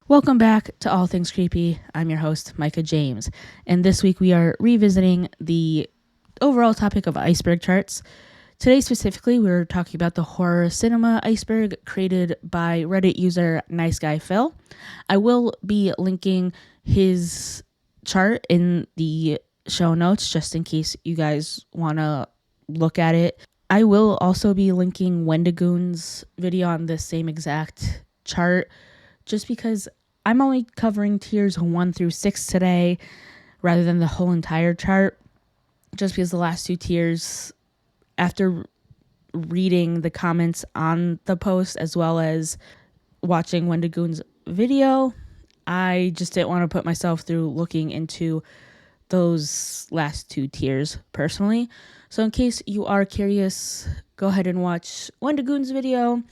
Welcome back to All Things Creepy. I'm your host, Micah James, and this week we are revisiting the overall topic of iceberg charts. Today specifically, we're talking about the horror cinema iceberg created by Reddit user Nice Guy Phil. I will be linking his chart in the show notes just in case you guys want to look at it. I will also be linking Wendigoon's video on this same exact chart just because I'm only covering tiers 1 through 6 today rather than the whole entire chart, just because the last two tiers, after reading the comments on the post as well as watching Wendigoon's video, I just didn't want to put myself through looking into those last two tiers personally. So in case you are curious, go ahead and watch Wendigoon's video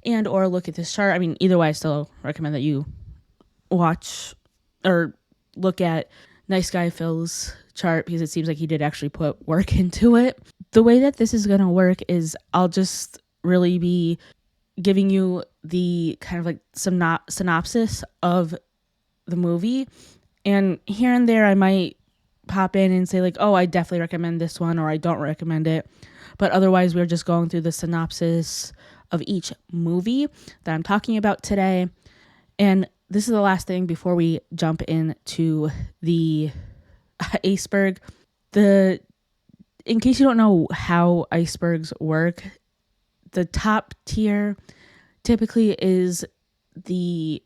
and or look at this chart. I mean, either way, I still recommend that you watch or look at Nice Guy Phil's chart because it seems like he did actually put work into it. The way that this is going to work is I'll just really be giving you the kind of like synopsis of the movie, and here and there I might pop in and say like, oh, I definitely recommend this one, or I don't recommend it. But otherwise, we're just going through the synopsis of each movie that I'm talking about today. And this is the last thing before we jump into the iceberg. In case you don't know how icebergs work, the top tier typically is the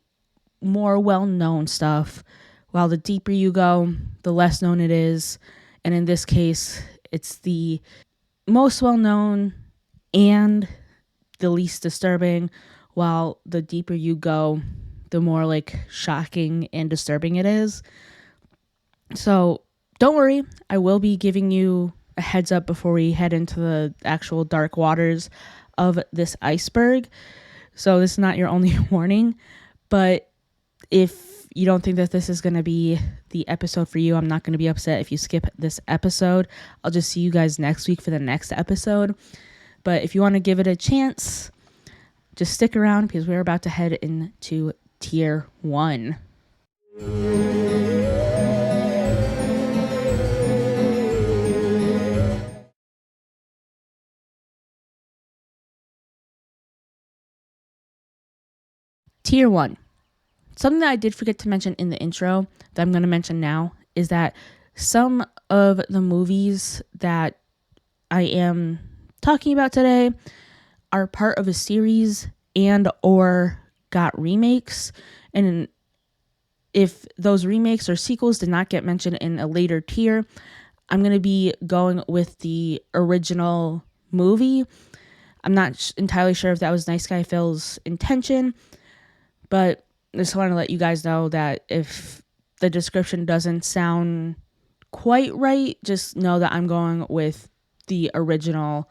more well-known stuff, while the deeper you go, the less known it is. And in this case, it's the most well-known and the least disturbing, while the deeper you go, the more like shocking and disturbing it is. So don't worry, I will be giving you a heads up before we head into the actual dark waters of this iceberg. So this is not your only warning, but if you don't think that this is going to be the episode for you, I'm not going to be upset if you skip this episode. I'll just see you guys next week for the next episode. But if you want to give it a chance, just stick around because we're about to head into tier 1. Tier 1. Something that I did forget to mention in the intro that I'm going to mention now is that some of the movies that I am talking about today are part of a series and or got remakes. And if those remakes or sequels did not get mentioned in a later tier, I'm going to be going with the original movie. I'm not entirely sure if that was Nice Guy Phil's intention, but I just want to let you guys know that if the description doesn't sound quite right, just know that I'm going with the original,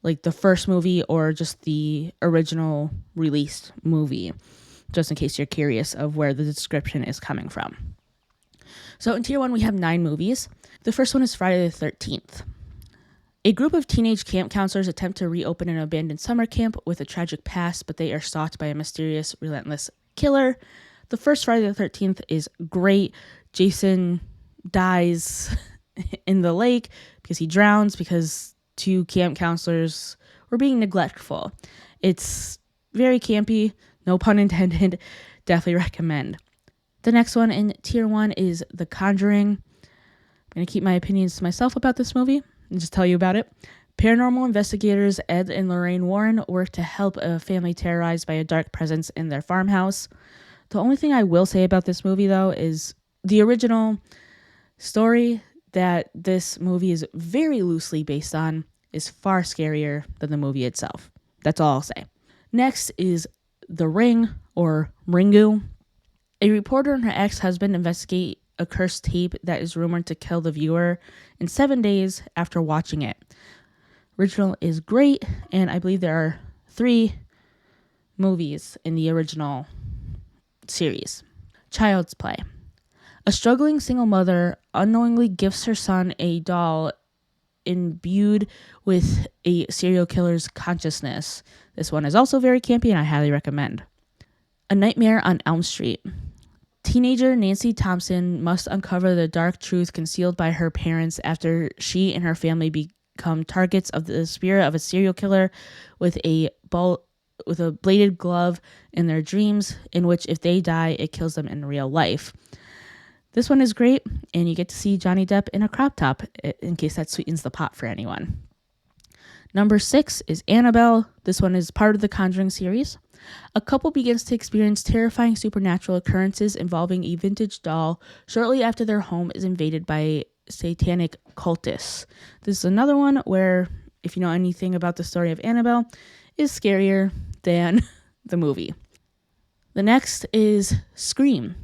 like the first movie or just the original released movie, just in case you're curious of where the description is coming from. So in tier 1, we have 9 movies. The first one is Friday the 13th. A group of teenage camp counselors attempt to reopen an abandoned summer camp with a tragic past, but they are stalked by a mysterious, relentless killer. The first Friday the 13th is great. Jason dies in the lake because he drowns because 2 camp counselors were being neglectful. It's very campy, no pun intended. Definitely recommend. The next one in tier 1 is The Conjuring. I'm going to keep my opinions to myself about this movie and just tell you about it. Paranormal investigators Ed and Lorraine Warren work to help a family terrorized by a dark presence in their farmhouse. The only thing I will say about this movie, though, is the original story that this movie is very loosely based on is far scarier than the movie itself. That's all I'll say. Next is The Ring, or Ringu. A reporter and her ex-husband investigate a cursed tape that is rumored to kill the viewer in 7 days after watching it. Original is great, and I believe there are 3 movies in the original series. Child's Play. A struggling single mother unknowingly gifts her son a doll imbued with a serial killer's consciousness. This one is also very campy and I highly recommend. A Nightmare on Elm Street. Teenager Nancy Thompson must uncover the dark truth concealed by her parents after she and her family become targets of the spirit of a serial killer with a bladed glove in their dreams, in which if they die, it kills them in real life. This one is great, and you get to see Johnny Depp in a crop top, in case that sweetens the pot for anyone. Number 6 is Annabelle. This one is part of the Conjuring series. A couple begins to experience terrifying supernatural occurrences involving a vintage doll shortly after their home is invaded by satanic cultists. This is another one where, if you know anything about the story of Annabelle, is scarier than the movie. The next is Scream.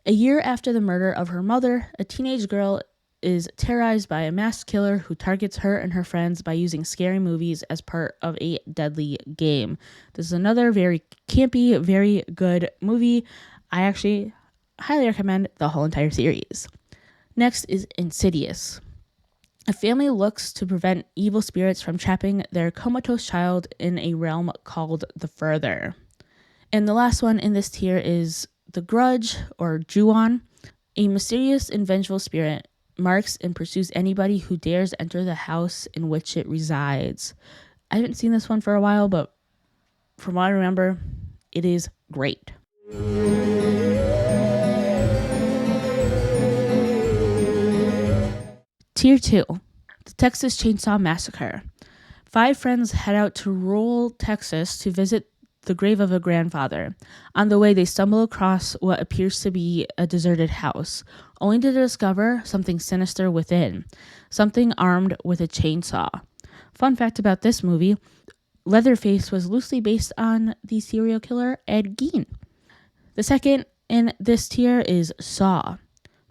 A year after the murder of her mother, a teenage girl is terrorized by a masked killer who targets her and her friends by using scary movies as part of a deadly game. This is another very campy, very good movie. I actually highly recommend the whole entire series. Next is Insidious. A family looks to prevent evil spirits from trapping their comatose child in a realm called the Further. And the last one in this tier is The Grudge, or Ju-on. A mysterious and vengeful spirit marks and pursues anybody who dares enter the house in which it resides. I haven't seen this one for a while, but from what I remember, it is great. Tier 2, the Texas Chainsaw Massacre. 5 friends head out to rural Texas to visit the grave of a grandfather. On the way, they stumble across what appears to be a deserted house, only to discover something sinister within, something armed with a chainsaw. Fun fact about this movie, Leatherface was loosely based on the serial killer Ed Gein. The second in this tier is Saw.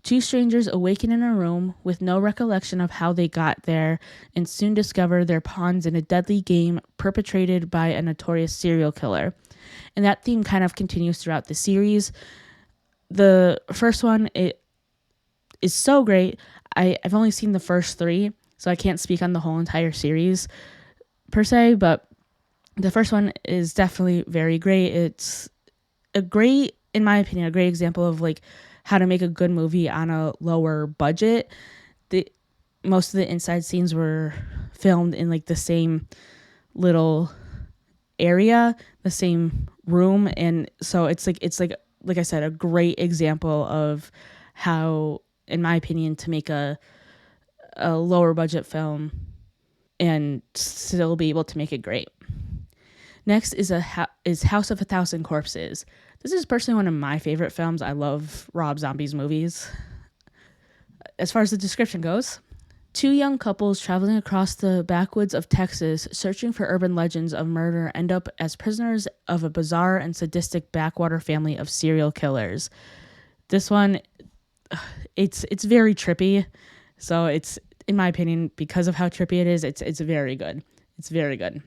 2 strangers awaken in a room with no recollection of how they got there and soon discover they're pawns in a deadly game perpetrated by a notorious serial killer. And that theme kind of continues throughout the series. The first one, it is so great. I've only seen the first 3, so I can't speak on the whole entire series per se, but the first one is definitely very great. It's a great, in my opinion, a great example of like how to make a good movie on a lower budget. Most of the inside scenes were filmed in like the same little area, the same room, and so it's like I said, a great example of how, in my opinion, to make a lower budget film and still be able to make it great. Next is House of a Thousand Corpses. This is personally one of my favorite films. I love Rob Zombie's movies. As far as the description goes, 2 young couples traveling across the backwoods of Texas searching for urban legends of murder end up as prisoners of a bizarre and sadistic backwater family of serial killers. This one, it's very trippy. So it's, in my opinion, because of how trippy it is, it's very good. It's very good.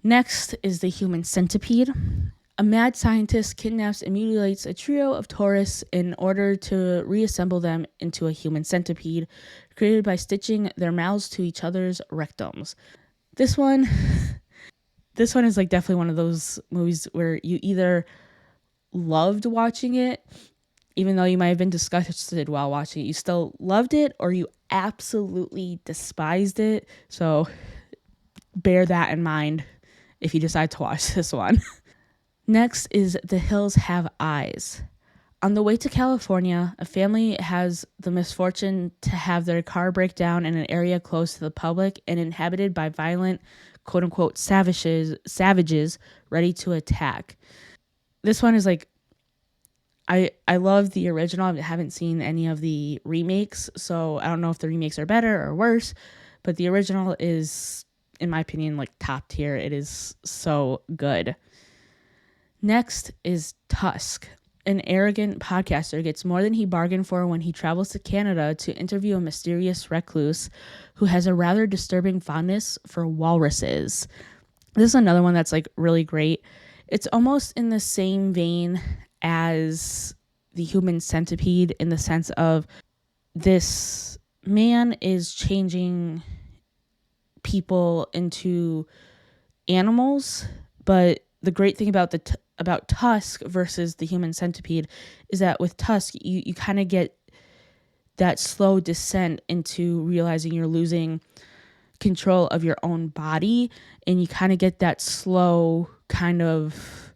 Next is The Human Centipede. A mad scientist kidnaps and mutilates a trio of tourists in order to reassemble them into a human centipede, created by stitching their mouths to each other's rectums. This one is like definitely one of those movies where you either loved watching it, even though you might have been disgusted while watching it, you still loved it, or you absolutely despised it. So bear that in mind if you decide to watch this one. Next is The Hills Have Eyes. On the way to California, a family has the misfortune to have their car break down in an area close to the public and inhabited by violent, quote-unquote, savages ready to attack. This one is like, I love the original. I haven't seen any of the remakes, so I don't know if the remakes are better or worse, but the original is, in my opinion, like top tier. It is so good. Next is Tusk. An arrogant podcaster gets more than he bargained for when he travels to Canada to interview a mysterious recluse who has a rather disturbing fondness for walruses. This is another one that's like really great. It's almost in the same vein as The Human Centipede, in the sense of this man is changing people into animals, but the great thing about about Tusk versus the Human Centipede is that with Tusk, you kind of get that slow descent into realizing you're losing control of your own body, and you kind of get that slow kind of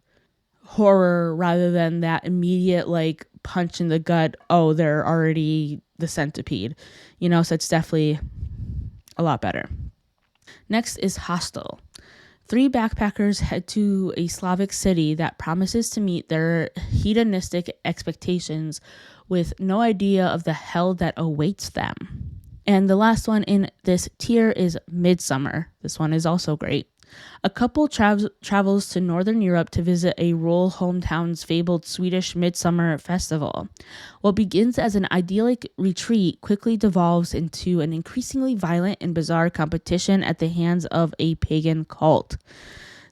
horror rather than that immediate like punch in the gut. Oh, they're already the centipede, so it's definitely a lot better. Next is Hostel. Three backpackers head to a Slavic city that promises to meet their hedonistic expectations with no idea of the hell that awaits them. And the last one in this tier is Midsummer. This one is also great. A couple travels to Northern Europe to visit a rural hometown's fabled Swedish Midsummer Festival. What begins as an idyllic retreat quickly devolves into an increasingly violent and bizarre competition at the hands of a pagan cult.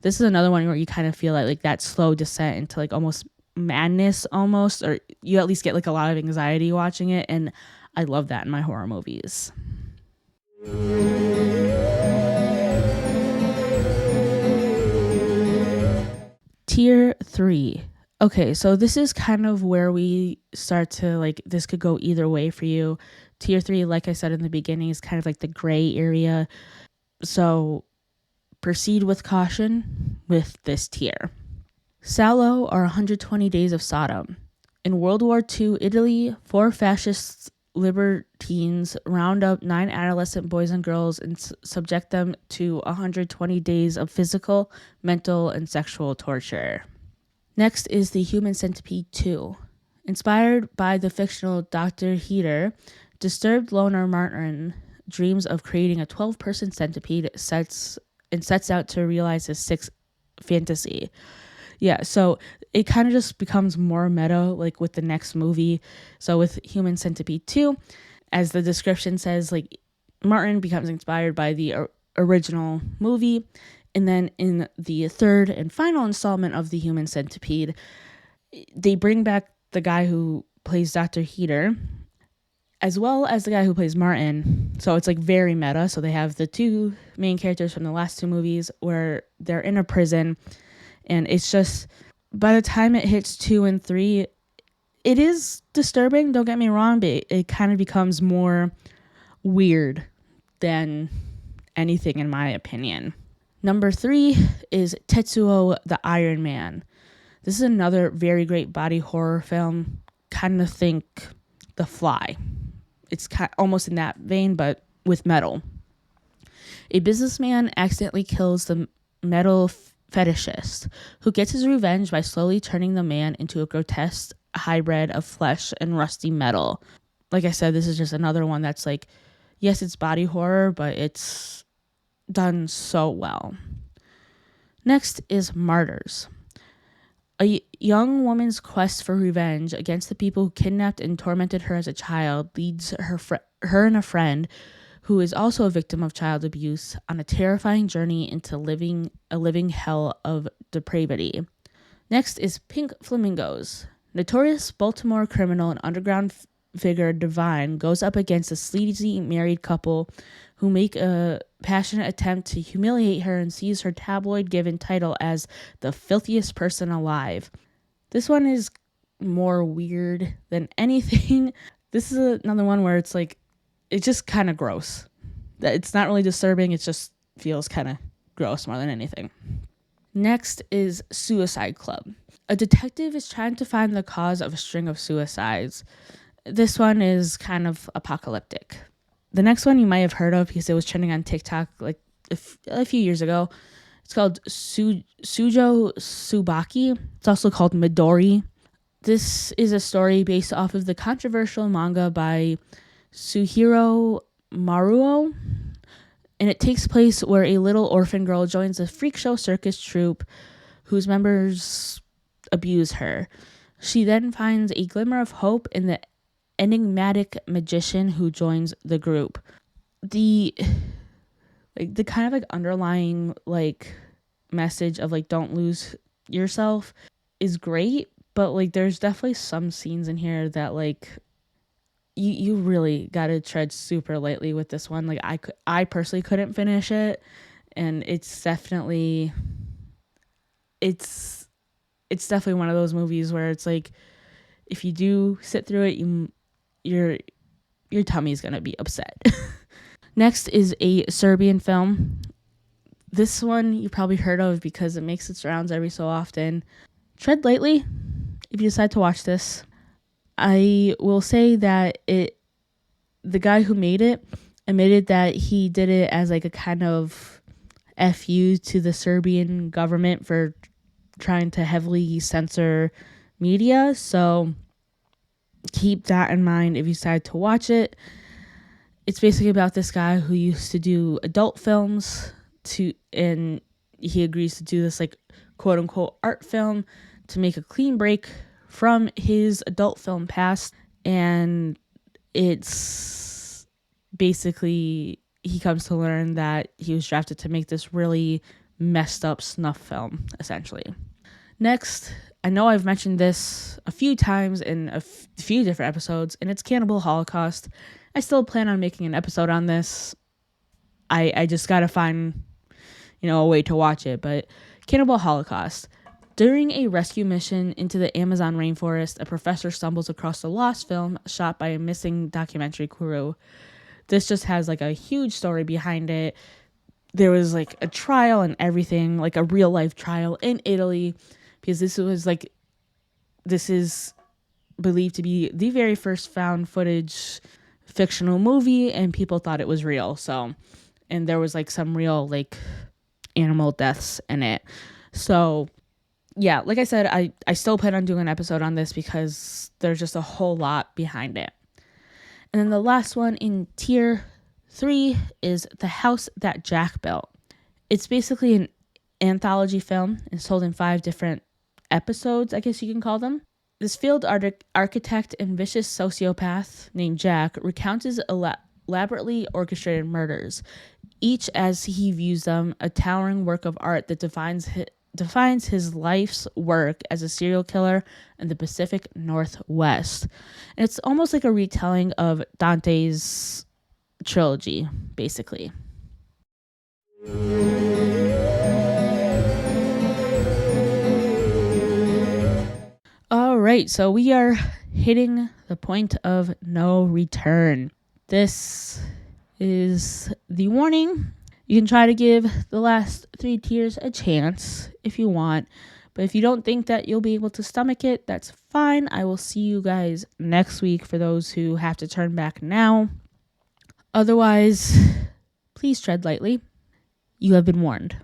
This is another one where you kind of feel like that slow descent into like almost madness almost, or you at least get like a lot of anxiety watching it, and I love that in my horror movies. Tier 3. Okay, so this is kind of where we start to like, this could go either way for you. Tier 3, like I said in the beginning, is kind of like the gray area. So proceed with caution with this tier. Salò or 120 Days of Sodom. In World War II Italy, 4 fascist libertines round up 9 adolescent boys and girls and subject them to 120 days of physical, mental, and sexual torture. Next is The Human Centipede 2. Inspired by the fictional Dr. Heater, disturbed loner Martin dreams of creating a 12-person centipede sets out to realize his sixth fantasy. Yeah, so it kind of just becomes more meta like with the next movie. So with Human Centipede 2, as the description says, like Martin becomes inspired by the original movie. And then in the third and final installment of The Human Centipede, they bring back the guy who plays Dr. Heater, as well as the guy who plays Martin. So it's like very meta. So they have the two main characters from the last two movies where they're in a prison. And it's just, by the time it hits 2 and 3, it is disturbing, don't get me wrong, but it kind of becomes more weird than anything in my opinion. Number 3 is Tetsuo the Iron Man. This is another very great body horror film. Kind of think The Fly. It's almost in that vein, but with metal. A businessman accidentally kills the metal fetishist, who gets his revenge by slowly turning the man into a grotesque hybrid of flesh and rusty metal. Like I said, this is just another one that's like, yes, it's body horror, but it's done so well. Next is Martyrs. A young woman's quest for revenge against the people who kidnapped and tormented her as a child leads her and a friend who is also a victim of child abuse on a terrifying journey into a living hell of depravity. Next is Pink Flamingos. Notorious Baltimore criminal and underground figure Divine goes up against a sleazy married couple who make a passionate attempt to humiliate her and seize her tabloid-given title as the filthiest person alive. This one is more weird than anything. This is another one where it's like, it's just kind of gross. It's not really disturbing, it just feels kind of gross more than anything. Next is Suicide Club. A detective is trying to find the cause of a string of suicides. This one is kind of apocalyptic. The next one you might have heard of because it was trending on TikTok like a few years ago. It's called Sujo Tsubaki. It's also called Midori. This is a story based off of the controversial manga by Suhiro Maruo, and it takes place where a little orphan girl joins a freak show circus troupe whose members abuse her. She then finds a glimmer of hope in the enigmatic magician who joins the group. The kind of like underlying like message of like don't lose yourself is great, but like there's definitely some scenes in here that like you really got to tread super lightly with this one. Like I personally couldn't finish it, and it's definitely, it's it's definitely one of those movies where it's like, if you do sit through it, your tummy's gonna be upset. Next is a Serbian film. This one you probably heard of because it makes its rounds every so often. Tread lightly if you decide to watch this. I will say that the guy who made it admitted that he did it as like a kind of FU to the Serbian government for trying to heavily censor media. So keep that in mind if you decide to watch it. It's basically about this guy who used to do adult films and he agrees to do this like quote unquote art film to make a clean break from his adult film past. And it's basically, he comes to learn that he was drafted to make this really messed up snuff film, essentially. Next, I know I've mentioned this a few times in a few different episodes, and it's Cannibal Holocaust. I still plan on making an episode on this. I just gotta find, a way to watch it. But Cannibal Holocaust. During a rescue mission into the Amazon rainforest, a professor stumbles across a lost film shot by a missing documentary crew. This just has like a huge story behind it. There was like a trial and everything, like a real life trial in Italy, because this is believed to be the very first found footage fictional movie, and people thought it was real. So, and there was like some real like animal deaths in it. So yeah, like I said, I still plan on doing an episode on this because there's just a whole lot behind it. And then the last one in tier 3 is The House That Jack Built. It's basically an anthology film. It's told in 5 different episodes, I guess you can call them. This failed architect and vicious sociopath named Jack recounts his elaborately orchestrated murders, each as he views them a towering work of art that defines his life's work as a serial killer in the Pacific Northwest. And it's almost like a retelling of Dante's trilogy, basically. All right, so we are hitting the point of no return. This is the warning. You can try to give the last 3 tiers a chance if you want. But if you don't think that you'll be able to stomach it, that's fine. I will see you guys next week for those who have to turn back now. Otherwise, please tread lightly. You have been warned.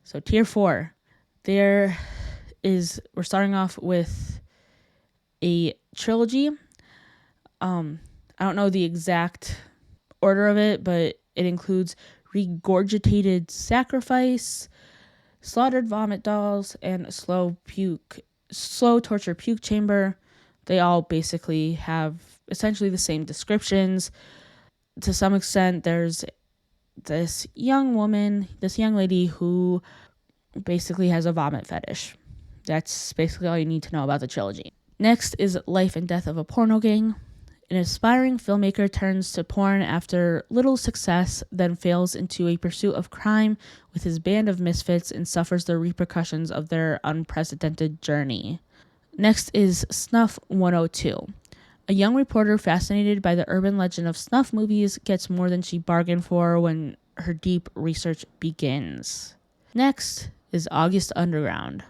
So tier 4. We're starting off with a trilogy. I don't know the exact order of it, but it includes Regurgitated Sacrifice, Slaughtered Vomit Dolls, and Slow Torture Puke Chamber. They all basically have essentially the same descriptions. To some extent, there's this young lady who basically has a vomit fetish. That's basically all you need to know about the trilogy. Next is Life and Death of a Porno Gang. An aspiring filmmaker turns to porn after little success, then fails into a pursuit of crime with his band of misfits and suffers the repercussions of their unprecedented journey. Next is Snuff 102. A young reporter fascinated by the urban legend of snuff movies gets more than she bargained for when her deep research begins. Next is August Underground.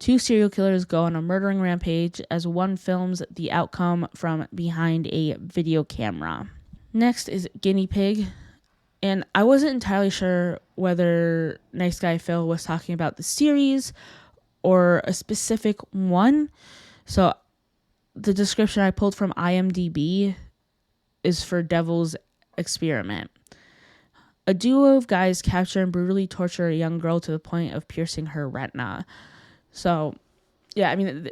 2 serial killers go on a murdering rampage as one films the outcome from behind a video camera. Next is Guinea Pig. And I wasn't entirely sure whether Nice Guy Phil was talking about the series or a specific one. So the description I pulled from IMDb is for Devil's Experiment. A duo of guys capture and brutally torture a young girl to the point of piercing her retina. So, yeah, I mean,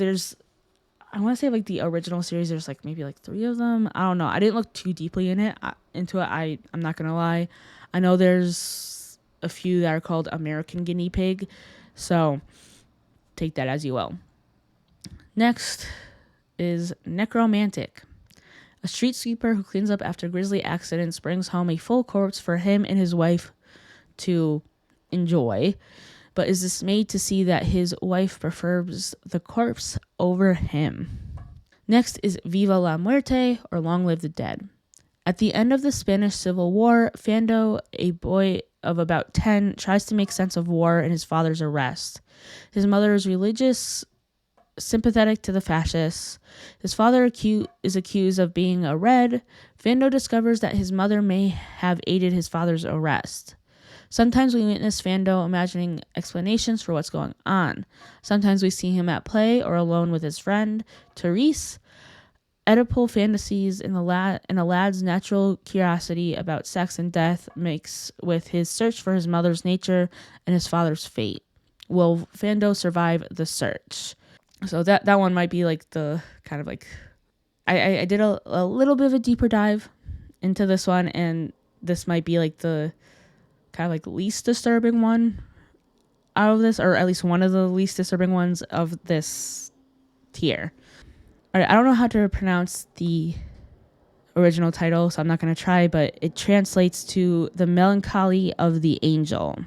I want to say like the original series, there's like maybe like 3 of them. I don't know. I didn't look too deeply into it. I'm not going to lie. I know there's a few that are called American Guinea Pig. So take that as you will. Next is Necromantic. A street sweeper who cleans up after grisly accidents brings home a full corpse for him and his wife to enjoy. but is dismayed to see that his wife prefers the corpse over him. Next is Viva la Muerte, or Long Live the Dead. At the end of the Spanish Civil War, Fando, a boy of about 10, tries to make sense of war and his father's arrest. His mother is religious, sympathetic to the fascists. His father is accused of being a Red. Fando discovers that his mother may have aided his father's arrest. Sometimes we witness Fando imagining explanations for what's going on. Sometimes we see him at play or alone with his friend, Therese. Oedipal fantasies and a lad's natural curiosity about sex and death mix with his search for his mother's nature and his father's fate. Will Fando survive the search? So that one might be like the kind of like I did a little bit of a deeper dive into this one, and this might be like the kind of like least disturbing one out of this, or at least one of the least disturbing ones of this tier. All right, I don't know how to pronounce the original title, so I'm not going to try, but it translates to The Melancholy of the Angel.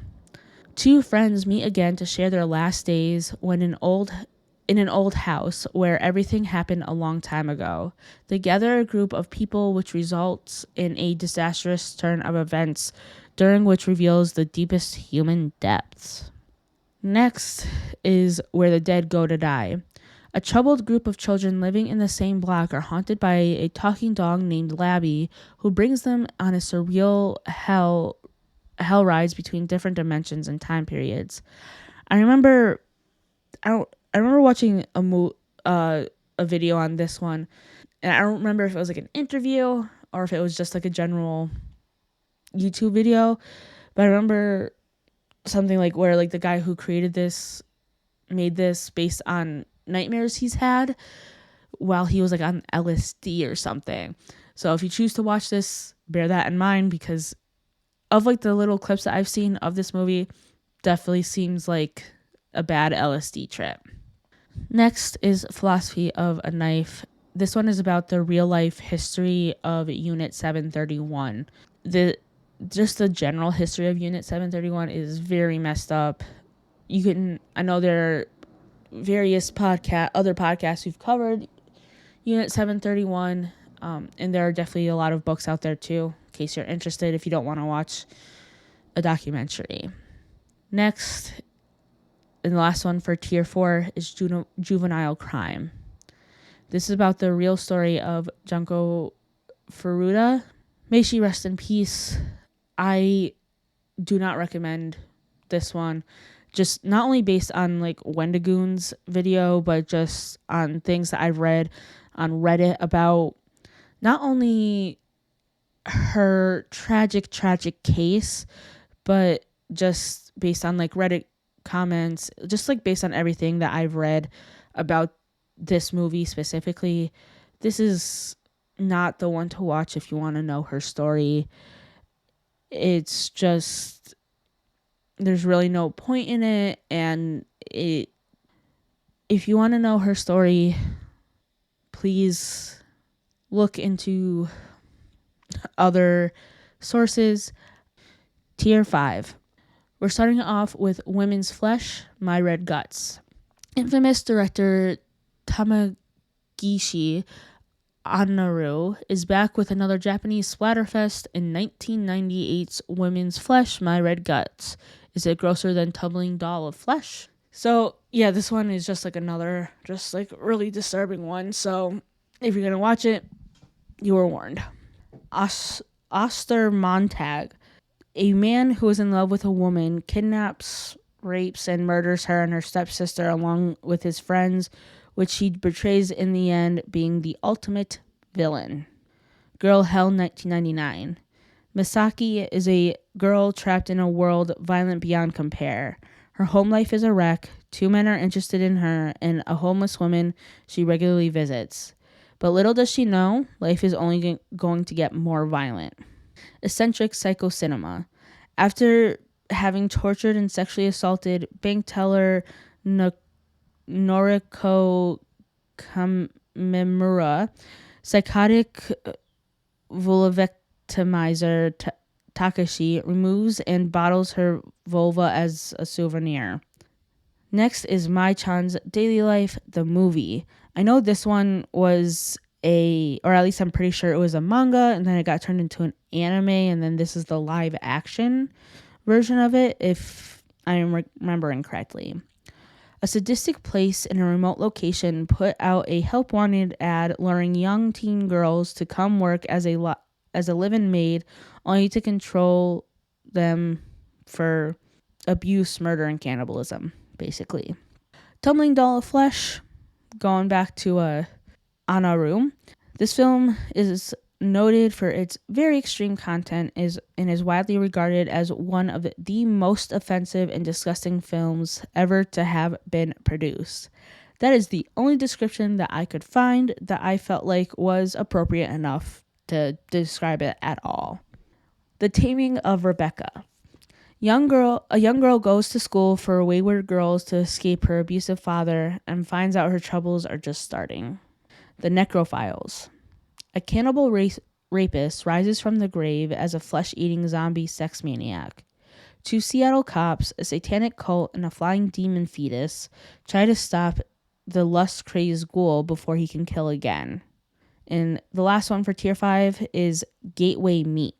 Two friends meet again to share their last days when in an old house where everything happened a long time ago. They gather a group of people, which results in a disastrous turn of events, during which reveals the deepest human depths. Next is Where the Dead Go to Die. A troubled group of children living in the same block are haunted by a talking dog named Labby, who brings them on a surreal hell rides between different dimensions and time periods. I remember watching a video on this one, and I don't remember if it was like an interview or if it was just like a general YouTube video, but I remember something like where like the guy who created this made this based on nightmares he's had while he was like on LSD or something. So if you choose to watch this, bear that in mind, because of like the little clips that I've seen of this movie, definitely seems like a bad LSD trip. Next is Philosophy of a Knife. This one is about the real life history of Unit 731. The general history of Unit 731 is very messed up. I know there are various other podcasts who've covered Unit 731, and there are definitely a lot of books out there too, in case you're interested if you don't want to watch a documentary. Next, and the last one for Tier 4 is Juvenile Crime. This is about the real story of Junko Furuta. May she rest in peace. I do not recommend this one, just not only based on like Wendigoon's video, but just on things that I've read on Reddit about not only her tragic case, but just based on like Reddit comments, just like based on everything that I've read about this movie specifically. This is not the one to watch if you want to know her story. It's just, there's really no point in it, and if you want to know her story, please look into other sources. Tier 5. We're starting off with Women's Flesh, My Red Guts. Infamous director Tamagishi Anaru is back with another Japanese splatterfest in 1998's Women's Flesh, My Red Guts. Is it grosser than Tumbling Doll of Flesh? So, yeah, this one is just like another, just like really disturbing one. So, if you're going to watch it, you were warned. Oster Montag. A man who is in love with a woman kidnaps, rapes, and murders her and her stepsister along with his friends, which he betrays in the end, being the ultimate villain. Girl Hell 1999. Misaki is a girl trapped in a world violent beyond compare. Her home life is a wreck, two men are interested in her, and a homeless woman she regularly visits. But little does she know, life is only going to get more violent. Eccentric Psycho-Cinema. After having tortured and sexually assaulted bank teller Noriko Kamimura, psychotic vulvectomizer Takashi removes and bottles her vulva as a souvenir. Next is Mai-chan's Daily Life, the movie. I know this one was or at least I'm pretty sure it was a manga, and then it got turned into an anime, and then this is the live action version of it, if I am remembering correctly. A sadistic place in a remote location put out a help wanted ad luring young teen girls to come work as a live-in maid, only to control them for abuse, murder, and cannibalism, basically. Tumbling Doll of Flesh, going back to Anaru. This film is noted for its very extreme content and is widely regarded as one of the most offensive and disgusting films ever to have been produced. That is the only description that I could find that I felt like was appropriate enough to describe it at all. The Taming of Rebecca. A young girl goes to school for wayward girls to escape her abusive father and finds out her troubles are just starting. The Necrophiles. A cannibal rapist rises from the grave as a flesh-eating zombie sex maniac. Two Seattle cops, a satanic cult, and a flying demon fetus try to stop the lust-crazed ghoul before he can kill again. And the last one for Tier 5 is Gateway Meat.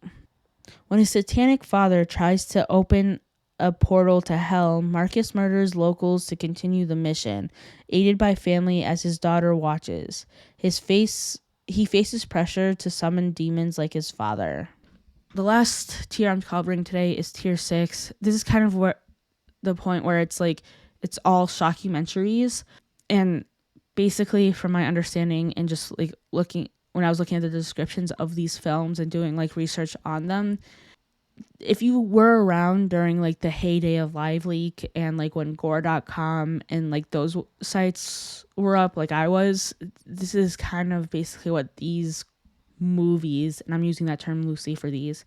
When his satanic father tries to open a portal to hell, Marcus murders locals to continue the mission, aided by family as his daughter watches. He faces pressure to summon demons like his father. The last tier I'm covering today is Tier 6. This is kind of the point where it's like it's all shockumentaries, and basically from my understanding and just like when I was looking at the descriptions of these films and doing like research on them, if you were around during like the heyday of LiveLeak and like when gore.com and like those sites were up like I was, this is kind of basically what these movies, and I'm using that term loosely for these,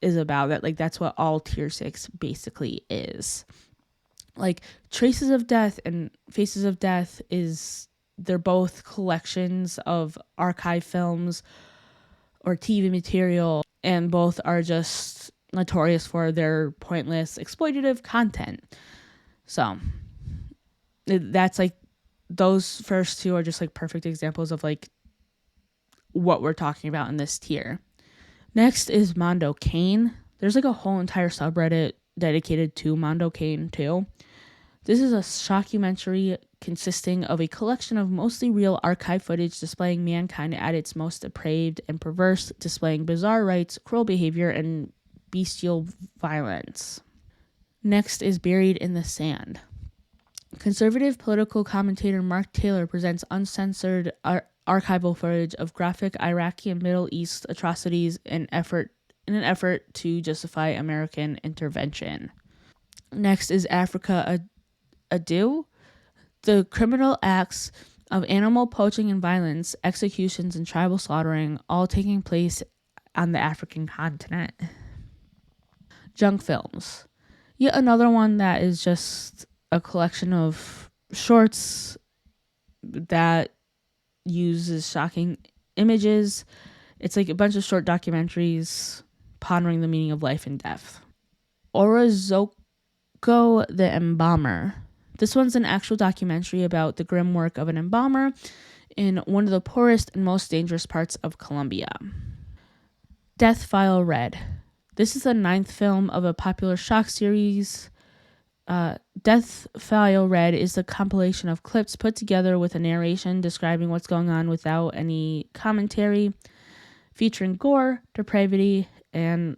is about. That like that's what all Tier 6 basically is. Like Traces of Death and Faces of Death they're both collections of archive films or TV material, and both are just notorious for their pointless exploitative content. So that's like, those first two are just like perfect examples of like what we're talking about in this tier. Next is Mondo Cane. There's like a whole entire subreddit dedicated to Mondo Cane too. This is a shockumentary consisting of a collection of mostly real archive footage displaying mankind at its most depraved and perverse, displaying bizarre rites, cruel behavior, and bestial violence. Next is Buried in the Sand. Conservative political commentator Mark Taylor presents uncensored archival footage of graphic Iraqi and Middle East atrocities in an effort to justify American intervention. Next is Africa Ado. The criminal acts of animal poaching and violence, executions, and tribal slaughtering, all taking place on the African continent. Junk Films. Yet another one that is just a collection of shorts that uses shocking images. It's like a bunch of short documentaries pondering the meaning of life and death. Orozoko the Embalmer. This one's an actual documentary about the grim work of an embalmer in one of the poorest and most dangerous parts of Colombia. Death File Red. This is the 9th film of a popular shock series. Death File Red is a compilation of clips put together with a narration describing what's going on without any commentary, featuring gore, depravity, and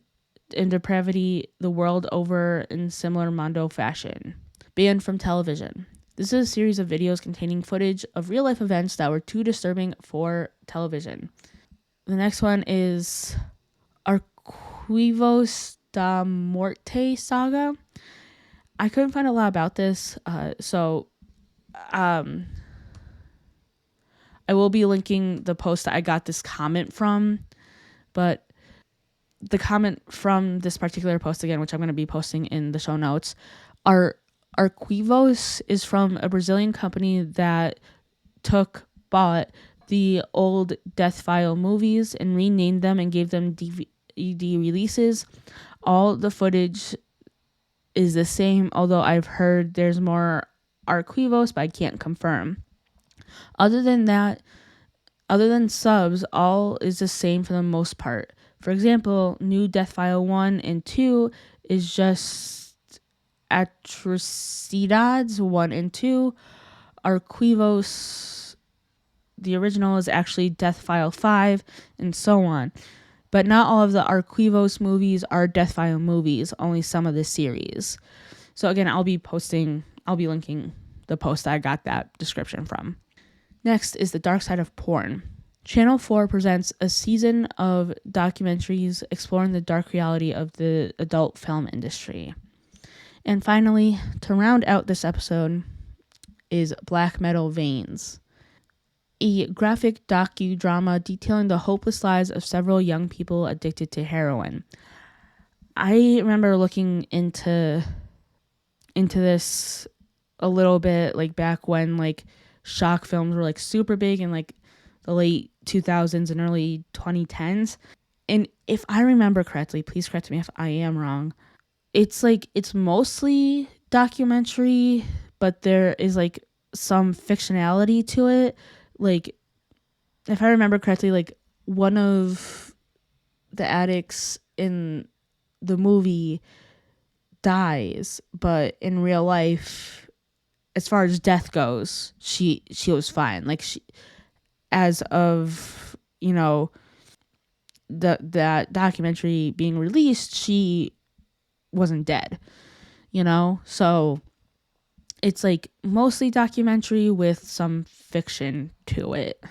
depravity the world over in similar Mondo fashion. Banned from television. This is a series of videos containing footage of real-life events that were too disturbing for television. The next one is Arquivos da Morte Saga. I couldn't find a lot about this, so I will be linking the post that I got this comment from, but the comment from this particular post, again, which I'm going to be posting in the show notes, Arquivos is from a Brazilian company that bought the old Death File movies and renamed them and gave them DVD releases. all the footage is the same, although I've heard there's more Arquivos, but I can't confirm. Other than that, other than subs, all is the same for the most part. For example, new Death File 1 and 2 is just Atrocidades 1 and 2. Arquivos, the original, is actually Death File 5, and so on. But not all of the Arquivos movies are Death File movies, only some of the series. So again, I'll be linking the post I got that description from. Next is The Dark Side of Porn. Channel 4 presents a season of documentaries exploring the dark reality of the adult film industry. And finally, to round out this episode, is Black Metal Veins, a graphic docudrama detailing the hopeless lives of several young people addicted to heroin. I remember looking into this a little bit, like back when like shock films were like super big in like the late 2000s and early 2010s. And if I remember correctly, please correct me if I am wrong, it's mostly documentary, but there is like some fictionality to it. Like, if I remember correctly, like one of the addicts in the movie dies, but in real life, as far as death goes, she was fine. Like, she, as of, you know, that documentary being released, she wasn't dead, you know? So it's like mostly documentary with some fiction to it.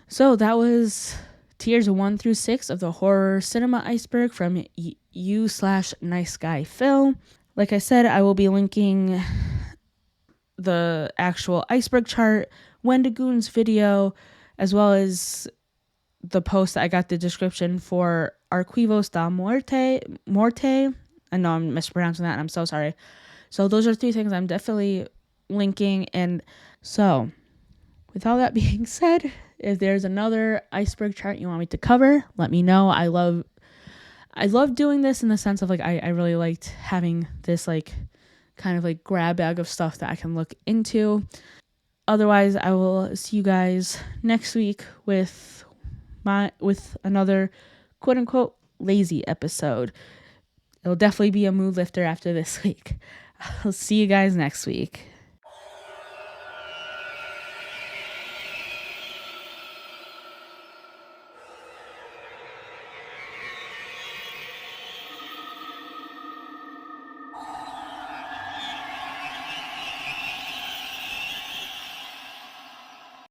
So that was tiers 1 through 6 of the horror cinema iceberg from you/Nice Guy Phil. Like I said, I will be linking the actual iceberg chart, Wendigoon's video, as well as the post that I got the description for Arquivos da Morte. I know I'm mispronouncing that, and I'm so sorry. So those are 3 things I'm definitely linking. And so, with all that being said, if there's another iceberg chart you want me to cover, let me know. I love doing this in the sense of like I really liked having this like kind of like grab bag of stuff that I can look into. Otherwise, I will see you guys next week with another quote unquote lazy episode. It'll definitely be a mood lifter after this week. I'll see you guys next week.